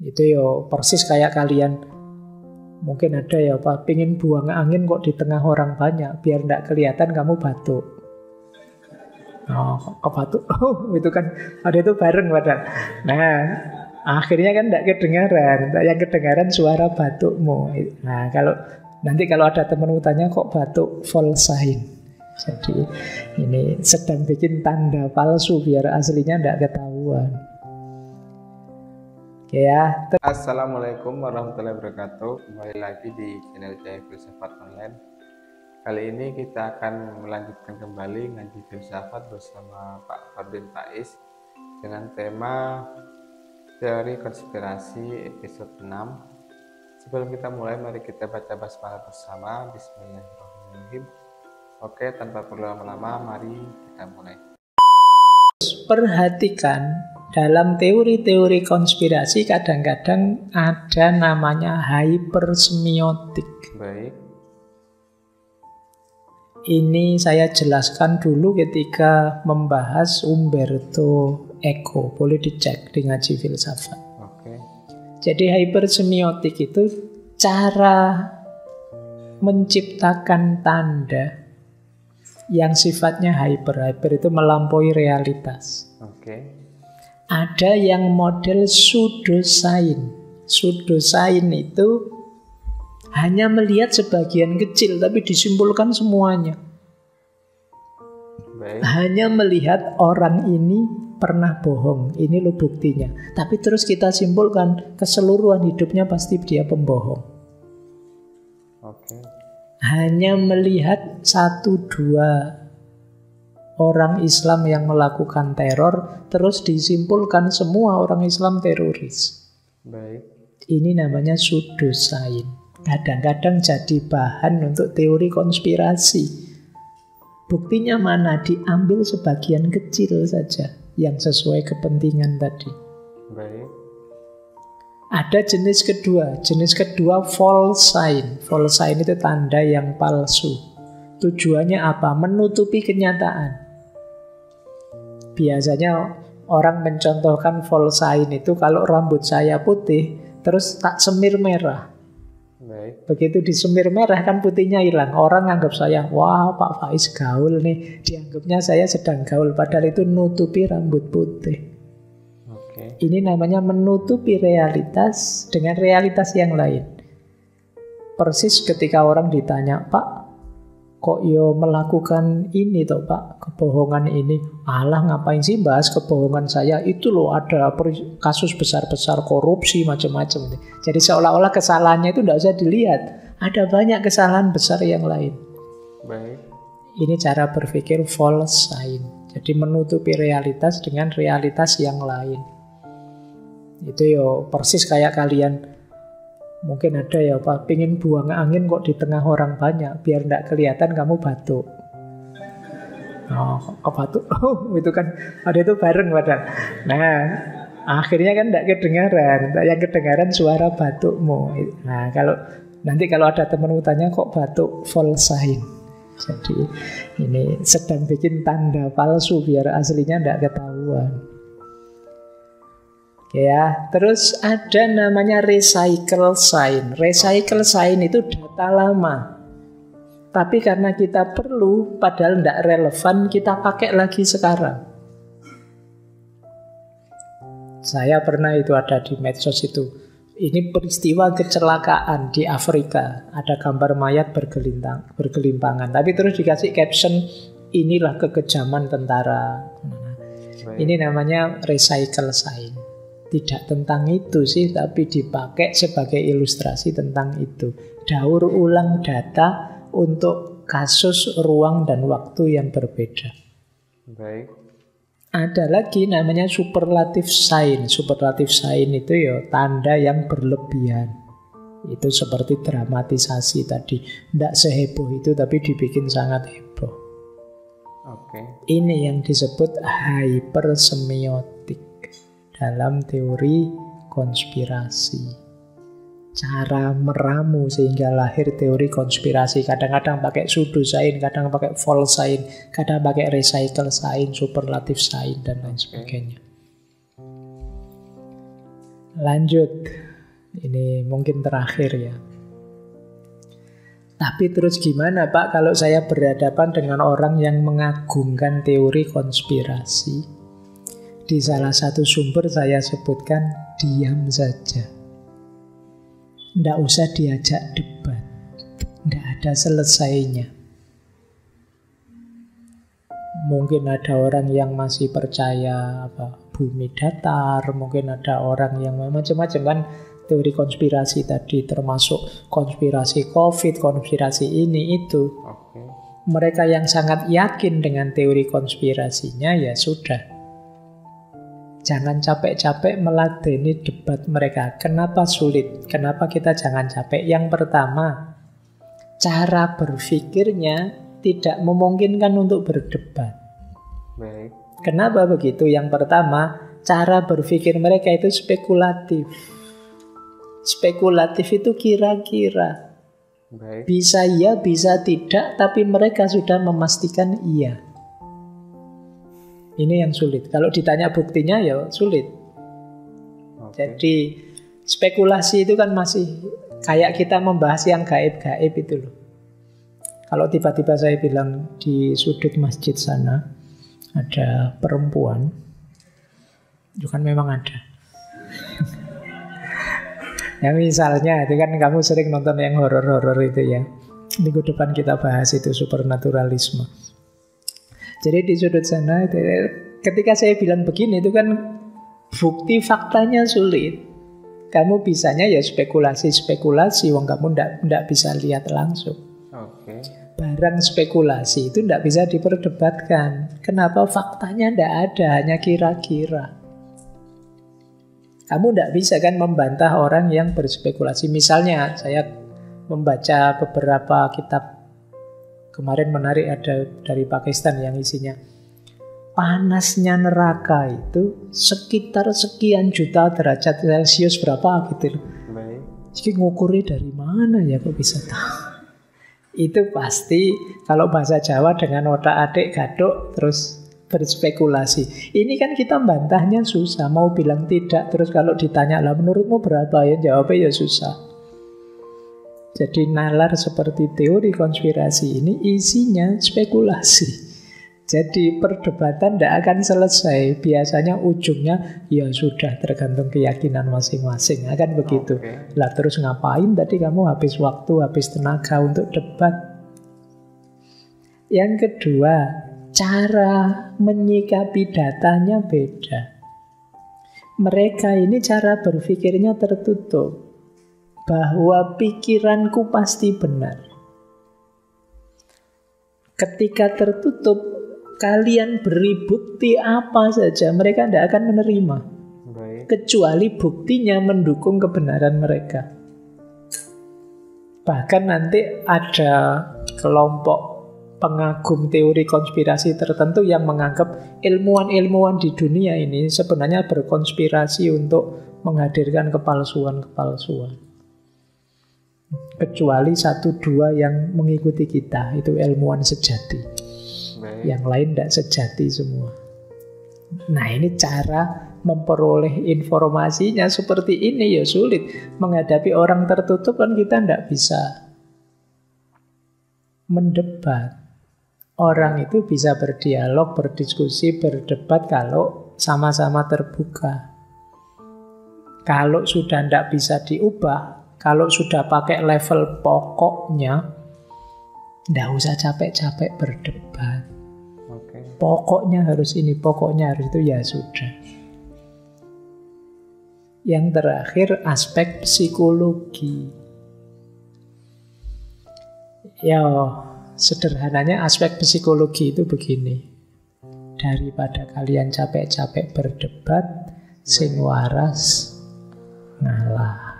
Itu yo persis kayak kalian. Mungkin ada ya apa, pingin buang angin kok di tengah orang banyak, biar tidak kelihatan kamu batuk. Oh, kok batuk? Oh, itu kan ada itu bareng padahal. Nah, akhirnya kan tidak kedengaran. Yang kedengaran suara batukmu. Nah, nanti kalau ada temanmu tanya kok batuk, false sign. Jadi ini sedang bikin tanda palsu biar aslinya tidak ketahuan. Ya. Assalamualaikum warahmatullahi wabarakatuh. Kembali lagi di channel saya Filsafat Online. Kali ini kita akan melanjutkan kembali ngaji filsafat bersama Pak Fardin Faiz dengan tema teori konspirasi episode 6. Sebelum kita mulai, mari kita baca basmalah bersama. Bismillahirrahmanirrahim. Oke, tanpa perlu lama-lama, mari kita mulai. Perhatikan, dalam teori-teori konspirasi kadang-kadang ada namanya hypersemiotik. Baik. Ini saya jelaskan dulu ketika membahas Umberto Eco. Boleh dicek di ngaji filsafat. Oke. Jadi hypersemiotik itu cara menciptakan tanda yang sifatnya hyper itu melampaui realitas. Oke. Ada yang model pseudosain. Pseudosain itu hanya melihat sebagian kecil tapi disimpulkan semuanya. Baik. Hanya melihat orang ini pernah bohong, ini loh buktinya. Tapi terus kita simpulkan keseluruhan hidupnya pasti dia pembohong. Oke. Hanya melihat 1-2 orang Islam yang melakukan teror, terus disimpulkan semua orang Islam teroris. Baik. Ini namanya pseudosain. Kadang-kadang jadi bahan untuk teori konspirasi. Buktinya mana? Diambil sebagian kecil saja yang sesuai kepentingan tadi. Baik. Ada jenis kedua false sign. False sign itu tanda yang palsu. Tujuannya apa? Menutupi kenyataan. Biasanya orang mencontohkan false sign itu kalau rambut saya putih, terus tak semir merah. Baik. Begitu disemir merah kan putihnya hilang. Orang anggap saya, wah Pak Faiz gaul nih. Dianggapnya saya sedang gaul, padahal itu nutupi rambut putih. Oke. Ini namanya menutupi realitas dengan realitas yang lain. Persis ketika orang ditanya, Pak, kok yo melakukan ini toh Pak, kebohongan ini. Alah ngapain sih bahas kebohongan saya? Itu loh ada kasus besar-besar korupsi macam-macam. Jadi seolah-olah kesalahannya itu tidak usah dilihat. Ada banyak kesalahan besar yang lain. Baik. Ini cara berpikir false sign. Jadi menutupi realitas dengan realitas yang lain. Itu yo persis kayak kalian. Mungkin ada ya Pak, pingin buang angin kok di tengah orang banyak, biar tidak kelihatan kamu batuk. Oh, kok batuk? Oh, itu kan ada itu bareng padahal. Nah, akhirnya kan tidak kedengaran. Yang kedengaran suara batukmu. Nah, nanti kalau ada temanmu tanya kok batuk, false sign. Jadi ini sedang bikin tanda palsu biar aslinya tidak ketahuan. Ya, terus ada namanya recycle sign. Recycle sign itu data lama. Tapi karena kita perlu, padahal tidak relevan, kita pakai lagi sekarang. Saya pernah itu ada di medsos itu. Ini peristiwa kecelakaan di Afrika. Ada gambar mayat bergelimpangan. Tapi terus dikasih caption, inilah kekejaman tentara. Ini namanya recycle sign. Tidak tentang itu sih, tapi dipakai sebagai ilustrasi tentang itu. Daur ulang data untuk kasus ruang dan waktu yang berbeda. Baik. Ada lagi namanya superlative sign. Superlative sign itu ya tanda yang berlebihan. Itu seperti dramatisasi tadi. Tidak seheboh itu, tapi dibikin sangat heboh. Oke. Ini yang disebut hypersemiotik dalam teori konspirasi. Cara meramu sehingga lahir teori konspirasi. Kadang-kadang pakai pseudosain, kadang pakai false sign, kadang pakai recycle sign, superlative sign, dan lain sebagainya. Lanjut. Ini mungkin terakhir ya. Tapi terus gimana Pak kalau saya berhadapan dengan orang yang mengagungkan teori konspirasi? Di salah satu sumber saya sebutkan diam saja. Nggak usah diajak debat. Nggak ada selesainya. Mungkin ada orang yang masih percaya bumi datar, mungkin ada orang yang macam-macam kan. Teori konspirasi tadi termasuk konspirasi COVID, konspirasi ini itu. Oke. Mereka yang sangat yakin dengan teori konspirasinya ya sudah. Jangan capek-capek meladeni debat mereka. Kenapa sulit? Kenapa kita jangan capek? Yang pertama, cara berpikirnya tidak memungkinkan untuk berdebat. Baik. Kenapa begitu? Yang pertama, cara berpikir mereka itu spekulatif. Spekulatif itu kira-kira. Baik. Bisa iya, bisa tidak, tapi mereka sudah memastikan iya. Ini yang sulit. Kalau ditanya buktinya ya sulit. Oke. Jadi spekulasi itu kan masih kayak kita membahas yang gaib-gaib itu loh. Kalau tiba-tiba saya bilang di sudut masjid sana ada perempuan, itu kan memang ada. Ya misalnya, itu kan kamu sering nonton yang horor-horor itu ya. Minggu depan kita bahas itu supernaturalisme. Jadi di sudut sana, ketika saya bilang begini, itu kan bukti faktanya sulit. Kamu bisanya ya spekulasi-spekulasi, wong kamu ndak bisa lihat langsung. Oke. Barang spekulasi itu ndak bisa diperdebatkan. Kenapa? Faktanya ndak ada, hanya kira-kira. Kamu tidak bisa kan membantah orang yang berspekulasi. Misalnya saya membaca beberapa kitab kemarin menarik ada dari Pakistan yang isinya panasnya neraka itu sekitar sekian juta derajat Celcius berapa gitu loh. Baik. Jadi ngukurnya dari mana ya kok bisa tahu? Itu pasti kalau bahasa Jawa dengan otak-atik gaduk terus berspekulasi. Ini kan kita bantahnya susah. Mau bilang tidak, terus kalau ditanya lah menurutmu berapa ya, jawabnya ya susah. Jadi nalar seperti teori konspirasi ini isinya spekulasi. Jadi perdebatan tidak akan selesai. Biasanya ujungnya ya sudah tergantung keyakinan masing-masing. Akan begitu. Oke. Lah terus ngapain tadi kamu habis waktu, habis tenaga untuk debat? Yang kedua, cara menyikapi datanya beda. Mereka ini cara berpikirnya tertutup. Bahwa pikiranku pasti benar. Ketika tertutup, kalian beri bukti apa saja, mereka tidak akan menerima. Baik. Kecuali buktinya mendukung kebenaran mereka. Bahkan nanti ada kelompok pengagum teori konspirasi tertentu yang menganggap ilmuwan-ilmuwan di dunia ini sebenarnya berkonspirasi untuk menghadirkan kepalsuan-kepalsuan. Kecuali 1-2 yang mengikuti kita, itu ilmuwan sejati. Baik. Yang lain tidak sejati semua. Nah ini cara memperoleh informasinya seperti ini ya sulit. Menghadapi orang tertutup kan kita tidak bisa mendebat. Orang itu bisa berdialog, berdiskusi, berdebat kalau sama-sama terbuka. Kalau sudah tidak bisa diubah, kalau sudah pakai level pokoknya, tidak usah capek-capek berdebat. Oke. Pokoknya harus ini, pokoknya harus itu, ya sudah. Yang terakhir, aspek psikologi. Ya, sederhananya aspek psikologi itu begini. Daripada kalian capek-capek berdebat, sing waras ngalah.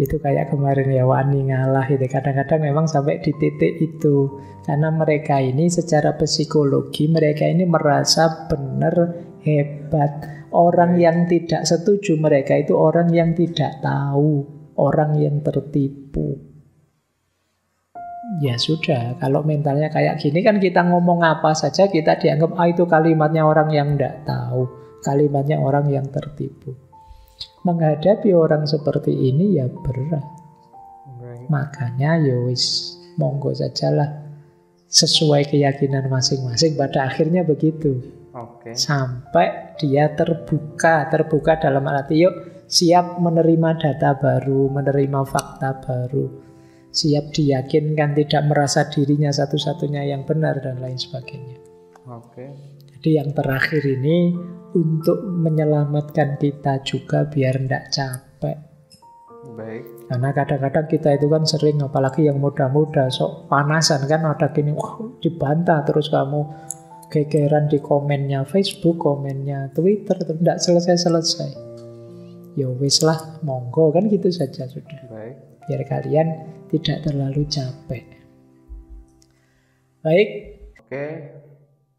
Itu kayak kemarin ya, wani ngalah itu. Kadang-kadang memang sampai di titik itu. Karena mereka ini secara psikologi, mereka ini merasa benar hebat. Orang yang tidak setuju mereka itu orang yang tidak tahu, orang yang tertipu. Ya sudah, kalau mentalnya kayak gini kan kita ngomong apa saja kita dianggap itu kalimatnya orang yang tidak tahu, kalimatnya orang yang tertipu. menghadapi orang seperti ini ya berat. Baik. Makanya ya wis monggo sajalah sesuai keyakinan masing-masing, pada akhirnya begitu. Oke. Sampai dia terbuka dalam arti yuk siap menerima data baru, menerima fakta baru, siap diyakinkan, tidak merasa dirinya satu-satunya yang benar dan lain sebagainya. Oke. Jadi yang terakhir ini untuk menyelamatkan kita juga biar tidak capek. Baik. Karena kadang-kadang kita itu kan sering, apalagi yang muda-muda, sok panasan kan, ada gini, wah dibantah terus kamu, gegeran di komennya Facebook, komennya Twitter, tidak selesai-selesai. Ya wis lah, monggo kan gitu saja sudah. Baik. Biar kalian tidak terlalu capek. Baik. Oke.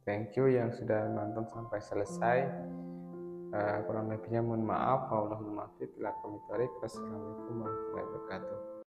Thank you yang sudah nonton sampai selesai. Kurang lebihnya mohon maaf. Wassalamualaikum warahmatullahi wabarakatuh.